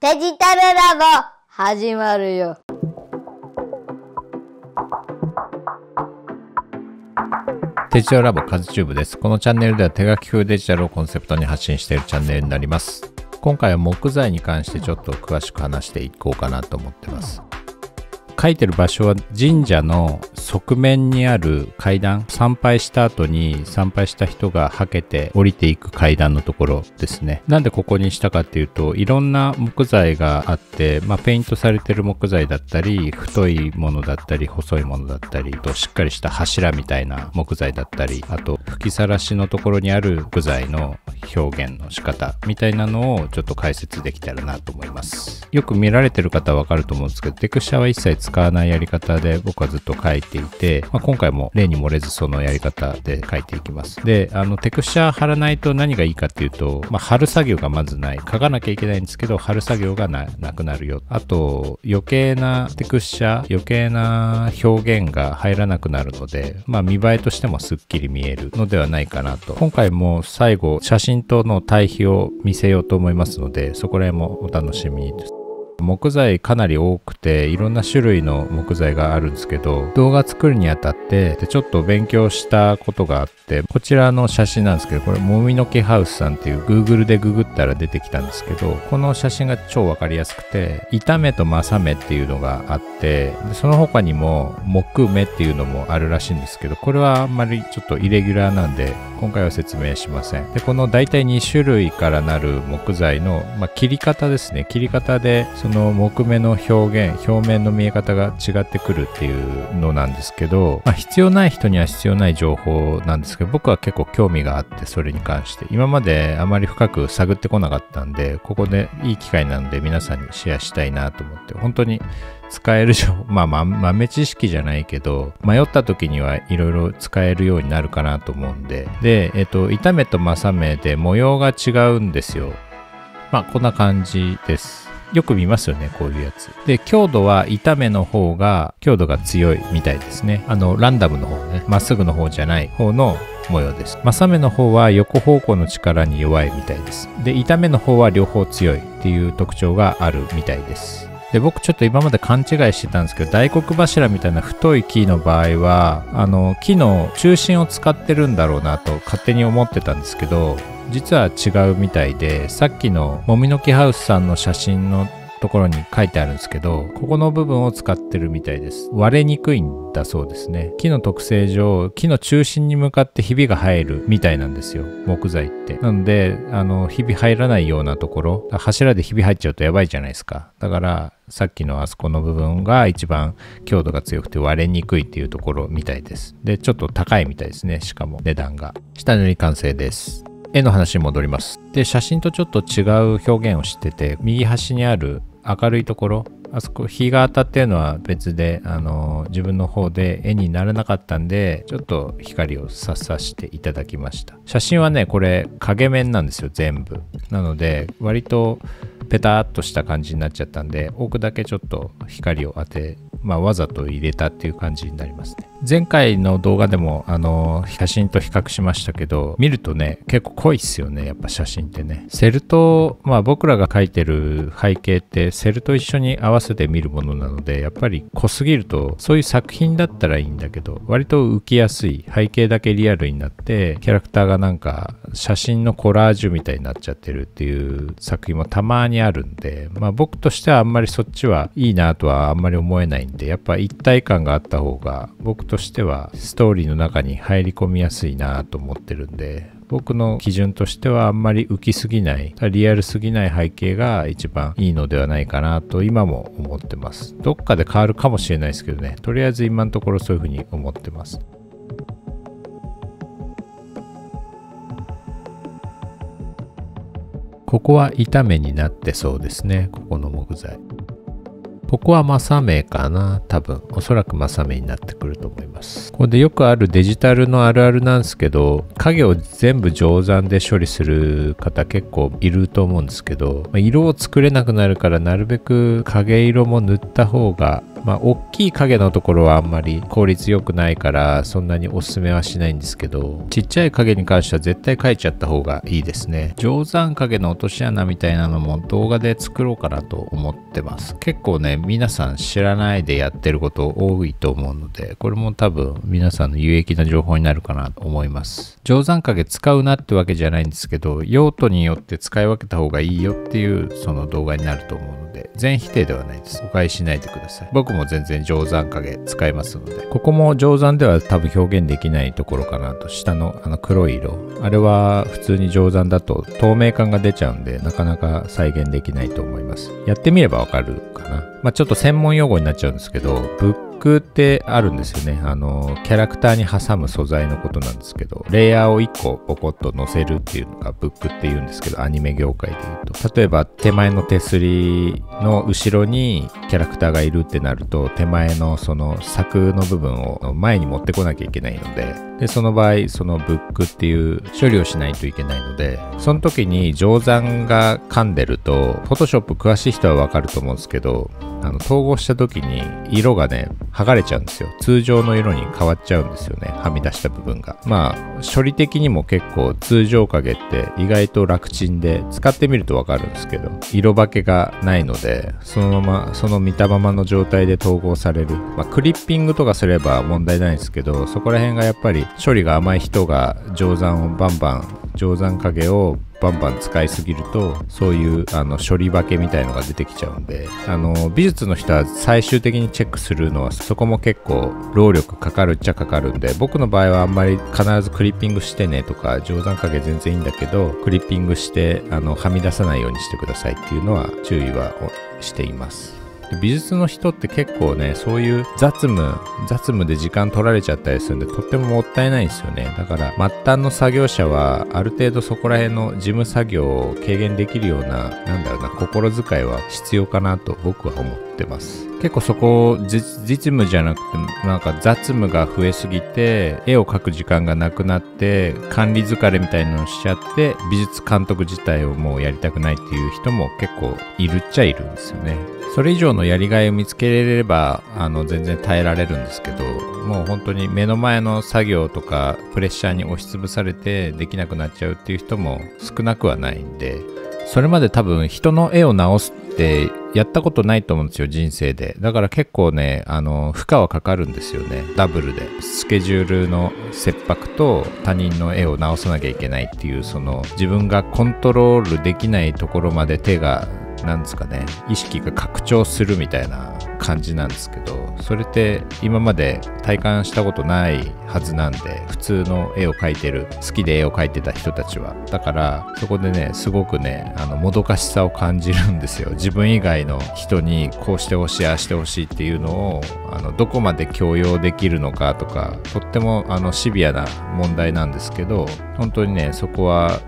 デジタルラボ始まるよ。デジタルラボカズチューブです。このチャンネルでは手書き風デジタルをコンセプトに発信しているチャンネルになります。今回は木材に関してちょっと詳しく話していこうかなと思ってます。書いてる場所は神社の側面にある階段、参拝した後に参拝した人がはけて降りていく階段のところですね。なんでここにしたかっていうと、いろんな木材があって、ペイントされてる木材だったり、太いものだったり、細いものだったり、しっかりした柱みたいな木材だったり、あと吹きさらしのところにある木材の表現の仕方みたいなのをちょっと解説できたらなと思います。よく見られてる方はわかると思うんですけど、テクスチャは一切使わないやり方で僕はずっと書いていて、今回も例に漏れずそのやり方で書いていきます。で、テクスチャ貼らないと何がいいかっていうと、貼る作業がまずない。書かなきゃいけないんですけど、貼る作業がなくなるよ。あと、余計なテクスチャ、余計な表現が入らなくなるので、見栄えとしてもすっきり見えるのではないかなと。今回も最後、写真との対比を見せようと思いますので、そこら辺もお楽しみです。木材かなり多くていろんな種類の木材があるんですけど、動画作るにあたってちょっと勉強したことがあって、こちらの写真なんですけど、これもみの木ハウスさんっていう Google でググったら出てきたんですけど、この写真が超わかりやすくて、板目と正目っていうのがあって、でその他にも木目っていうのもあるらしいんですけど、これはあんまりちょっとイレギュラーなんで今回は説明しません。で、この大体2種類からなる木材の、切り方ですね。切り方でその木目の表現、表面の見え方が違ってくるっていうのなんですけど、必要ない人には必要ない情報なんですけど、僕は結構興味があって、それに関して今まであまり深く探ってこなかったんで、ここでいい機会なので皆さんにシェアしたいなと思って、本当に使える豆知識じゃないけど、迷った時にはいろいろ使えるようになるかなと思うんで。で、板目と正目で模様が違うんですよ。こんな感じです。よく見ますよね、こういうやつ。で、強度は板目の方が強度が強いみたいですね。ランダムの方ね、まっすぐの方じゃない方の模様です。正目の方は横方向の力に弱いみたいです。で、板目の方は両方強いっていう特徴があるみたいです。で、僕ちょっと今まで勘違いしてたんですけど、大黒柱みたいな太い木の場合は、木の中心を使ってるんだろうなと勝手に思ってたんですけど、実は違うみたいで、さっきのもみの木ハウスさんの写真のところに書いてあるんですけど、ここの部分を使ってるみたいです。割れにくいんだそうですね。木の特性上、木の中心に向かってひびが入るみたいなんですよ、木材って。なので、ひび入らないようなところ、柱でひび入っちゃうとやばいじゃないですか。だからさっきのあそこの部分が一番強度が強くて割れにくいっていうところみたいです。で、ちょっと高いみたいですね。しかも値段が。下塗り完成です。絵の話に戻ります。で、写真とちょっと違う表現をしてて、右端にある明るいところ、あそこ日が当たってるのは別で、自分の方で絵にならなかったんで、ちょっと光をさせていただきました。写真はね、これ影面なんですよ、全部。なので割とペターっとした感じになっちゃったんで、奥だけちょっと光を当て、わざと入れたっていう感じになりますね。前回の動画でも写真と比較しましたけど、見るとね、結構濃いっすよね、やっぱ写真ってね。セルと僕らが描いてる背景ってセルと一緒に合わせて見るものなので、やっぱり濃すぎると、そういう作品だったらいいんだけど、割と浮きやすい、背景だけリアルになってキャラクターがなんか写真のコラージュみたいになっちゃってるっていう作品もたまにあるんで、僕としてはあんまりそっちはいいなとはあんまり思えないんで、やっぱ一体感があった方が僕としてはストーリーの中に入り込みやすいなと思ってるんで、僕の基準としてはあんまり浮きすぎない、リアルすぎない背景が一番いいのではないかなと今も思ってます。どっかで変わるかもしれないですけどね、とりあえず今のところそういうふうに思ってます。ここは板目になってそうですね、ここの木材。ここは正目かな、多分。おそらく正目になってくると思います。これでよくあるデジタルのあるあるなんですけど、影を全部定山で処理する方結構いると思うんですけど、色を作れなくなるからなるべく影色も塗った方がまあ大きい影のところはあんまり効率良くないからそんなにおすすめはしないんですけど、ちっちゃい影に関しては絶対描いちゃった方がいいですね。定山影の落とし穴みたいなのも動画で作ろうかなと思ってます。結構ね、皆さん知らないでやってること多いと思うので、これも多分皆さんの有益な情報になるかなと思います。定山影使うなってわけじゃないんですけど、用途によって使い分けた方がいいよっていうその動画になると思うので、全否定ではないです。誤解しないでください。僕も全然定山影使いますので、ここも定山では多分表現できないところかなと。下の黒い色、あれは普通に定山だと透明感が出ちゃうんで、なかなか再現できないと思います。やってみればわかるかな。まあちょっと専門用語になっちゃうんですけど、ブックってあるんですよね。キャラクターに挟む素材のことなんですけど、レイヤーを1個ポコッと載せるっていうのがブックって言うんですけど、アニメ業界で言うと、例えば手前の手すりの後ろにキャラクターがいるってなると、手前のその柵の部分を前に持ってこなきゃいけないので、その場合そのブックっていう処理をしないといけないので、その時に定山が噛んでると、Photoshop 詳しい人はわかると思うんですけど、統合した時に色がね剥がれちゃうんですよ。通常の色に変わっちゃうんですよね、はみ出した部分が。まあ処理的にも結構通常影って意外と楽ちんで、使ってみるとわかるんですけど、色化けがないので、そのままその見たままの状態で統合される。まあクリッピングとかすれば問題ないんですけど、そこら辺がやっぱり処理が甘い人が定山影をバンバン使いすぎると、そういう処理化けみたいのが出てきちゃうんで、美術の人は最終的にチェックするのは、そこも結構労力かかるっちゃかかるんで、僕の場合はあんまり必ずクリッピングしてねとか、定山影全然いいんだけどクリッピングしてはみ出さないようにしてくださいっていうのは注意はしています。美術の人って結構ね、そういう雑務で時間取られちゃったりするんで、とってももったいないんですよね。だから末端の作業者はある程度そこら辺の事務作業を軽減できるような、心遣いは必要かなと僕は思ってます。結構そこ実務じゃなくて、なんか雑務が増えすぎて絵を描く時間がなくなって管理疲れみたいなのをしちゃって、美術監督自体をもうやりたくないっていう人も結構いるっちゃいるんですよね。それ以上のやりがいを見つけれれば全然耐えられるんですけど、もう本当に目の前の作業とかプレッシャーに押しつぶされてできなくなっちゃうっていう人も少なくはないんで、それまで多分人の絵を直すってやったことないと思うんですよ、人生で。だから結構ね負荷はかかるんですよね。ダブルでスケジュールの切迫と他人の絵を直さなきゃいけないっていう、その自分がコントロールできないところまで手が意識が拡張するみたいな感じなんですけど、それって今まで体感したことないはずなんで、普通の絵を描いてる、好きで絵を描いてた人たちは。だからそこでね、すごくねもどかしさを感じるんですよ。自分以外の人にこうしてほしい、ああしてほしいっていうのをどこまで強要できるのかとか、とってもシビアな問題なんですけど、本当にねそこは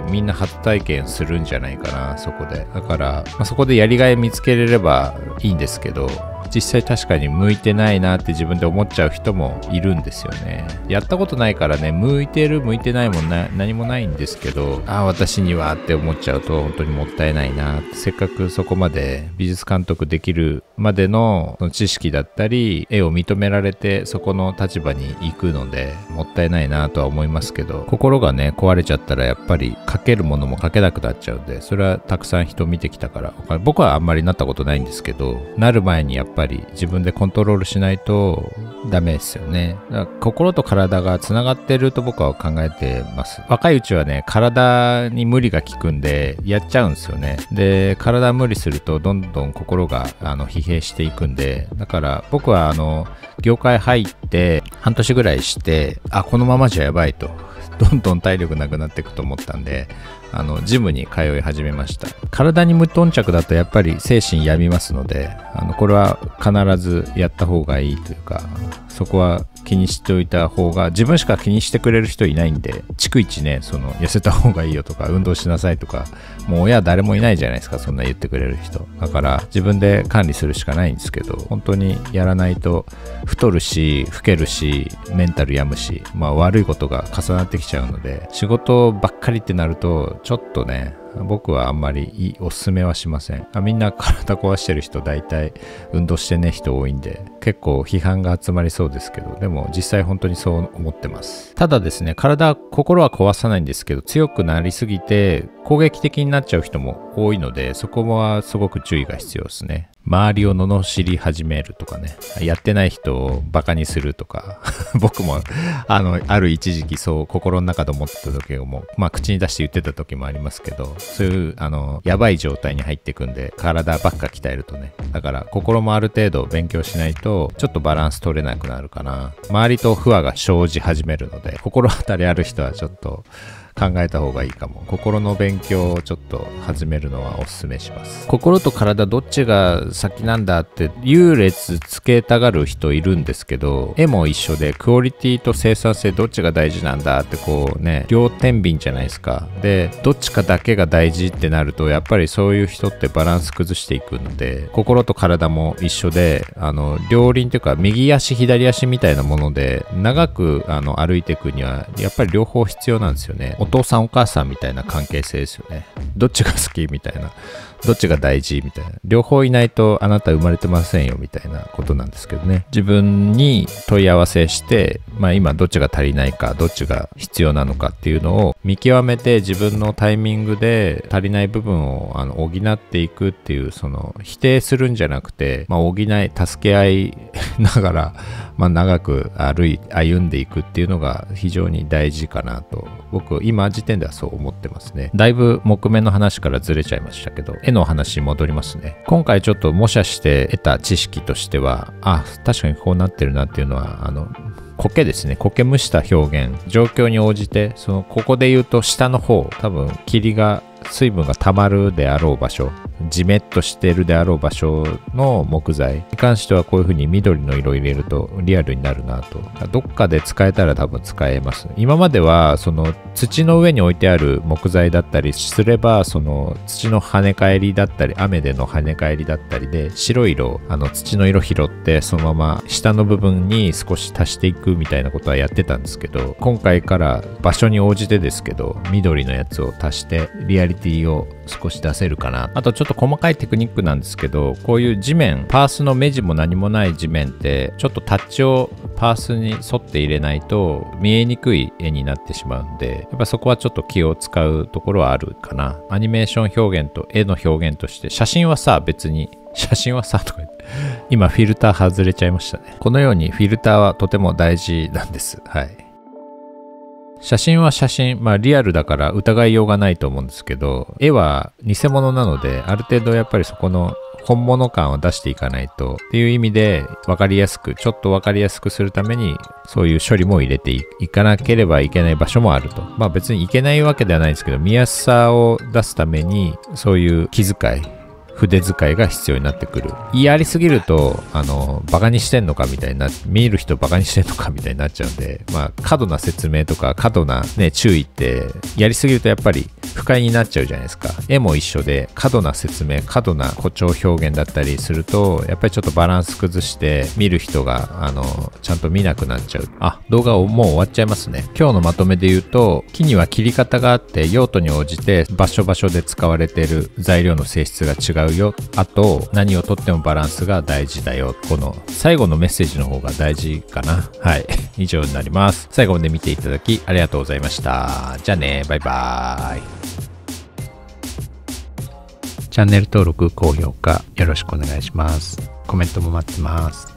みんな初体験するんじゃないかな、そこで。だから、そこでやりがい見つけれればいいんですけど、実際確かに向いてないなって自分で思っちゃう人もいるんですよね。やったことないからね、向いてる向いてないも何もないんですけど、私にはって思っちゃうと本当にもったいないな。せっかくそこまで美術監督できるまでの知識だったり絵を認められてそこの立場に行くので、もったいないなとは思いますけど、心がね壊れちゃったらやっぱり描けるものも描けなくなっちゃうんで、それはたくさん人見てきたから。僕はあんまりなったことないんですけど、なる前にやっぱり自分でコントロールしないとダメですよね。だから心と体がつながってると僕は考えてます。若いうちはね、体に無理が効くんでやっちゃうんですよね。で、体無理するとどんどん心が疲弊していくんで、だから僕は業界入って半年ぐらいして、このままじゃやばいと、どんどん体力なくなっていくと思ったんで、ジムに通い始めました。体に無頓着だとやっぱり精神病みますので、これは必ずやった方がいいというか、そこは気にしておいた方が、自分しか気にしてくれる人いないんで、逐一ね、痩せた方がいいよとか、運動しなさいとか、もう親誰もいないじゃないですか、そんな言ってくれる人。だから自分で管理するしかないんですけど、本当にやらないと太るし、老けるし、メンタル病むし、悪いことが重なってきちゃうので、仕事ばっかりってなると、ちょっとね、僕はあんまりおすすめはしません。みんな体壊してる人大体運動してね人多いんで結構批判が集まりそうですけど、でも実際本当にそう思ってます。ただですね、心は壊さないんですけど、強くなりすぎて攻撃的になっちゃう人も多いので、そこはすごく注意が必要ですね。周りを罵り始めるとかね、やってない人をバカにするとか僕もある一時期そう心の中で思ってた時も、口に出して言ってた時もありますけど、そういうやばい状態に入っていくんで、体ばっか鍛えるとね。だから心もある程度勉強しないとちょっとバランス取れなくなるかな。周りと不和が生じ始めるので、心当たりある人はちょっと考えた方がいいかも。心の勉強をちょっと始めるのはおすすめします。心と体どっちが先なんだって優劣つけたがる人いるんですけど、絵も一緒でクオリティと生産性どっちが大事なんだってこうね、両天秤じゃないですか。でどっちかだけが大事ってなると、やっぱりそういう人ってバランス崩していくので、心と体も一緒で両輪というか右足左足みたいなもので長く歩いていくにはやっぱり両方必要なんですよね。お父さんお母さんみたいな関係性ですよね。どっちが好きみたいな、どっちが大事みたいな、両方いないとあなた生まれてませんよみたいなことなんですけどね。自分に問い合わせして、今どっちが足りないか、どっちが必要なのかっていうのを見極めて、自分のタイミングで足りない部分を補っていくっていう、その否定するんじゃなくて、補い助け合いながら、長く歩んでいくっていうのが非常に大事かなと、僕今時点ではそう思ってますね。だいぶ木目の話からずれちゃいましたけど、絵の話に戻りますね。今回ちょっと模写して得た知識としては、確かにこうなってるなっていうのは、苔ですね。苔むした表現、状況に応じて、ここで言うと下の方、多分霧が水分が溜まるであろう場所、じめっとしてるであろう場所の木材に関してはこういう風に緑の色を入れるとリアルになるなと。どっかで使えたら多分使えます。今までは土の上に置いてある木材だったりすれば、土の跳ね返りだったり雨での跳ね返りだったりで白い色、土の色拾ってそのまま下の部分に少し足していくみたいなことはやってたんですけど、今回から場所に応じてですけど緑のやつを足してリアリティを少し出せるかな。あとちょっと細かいテクニックなんですけど、こういう地面、パースの目地も何もない地面ってちょっとタッチをパースに沿って入れないと見えにくい絵になってしまうんで、やっぱそこはちょっと気を使うところはあるかな。アニメーション表現と絵の表現として、写真はさとか言って今フィルター外れちゃいましたね。このようにフィルターはとても大事なんです。はい。写真は写真、リアルだから疑いようがないと思うんですけど、絵は偽物なので、ある程度やっぱりそこの本物感を出していかないとっていう意味で、ちょっと分かりやすくするために、そういう処理も入れていかなければいけない場所もあると。別にいけないわけではないんですけど、見やすさを出すために、そういう気遣い、筆遣いが必要になってくる。やりすぎるとバカにしてんのかみたいな、見る人バカにしてんのかみたいになっちゃうんで、過度な説明とか過度な注意ってやりすぎるとやっぱり不快になっちゃうじゃないですか。絵も一緒で、過度な説明、過度な誇張表現だったりすると、やっぱりちょっとバランス崩して見る人がちゃんと見なくなっちゃう。動画をもう終わっちゃいますね。今日のまとめで言うと、木には切り方があって用途に応じて場所で使われている材料の性質が違うよ。あと何をとってもバランスが大事だよ。この最後のメッセージの方が大事かな。はい。以上になります。最後まで見ていただきありがとうございました。じゃあね、バイバーイ。チャンネル登録、高評価よろしくお願いします。コメントも待ってます。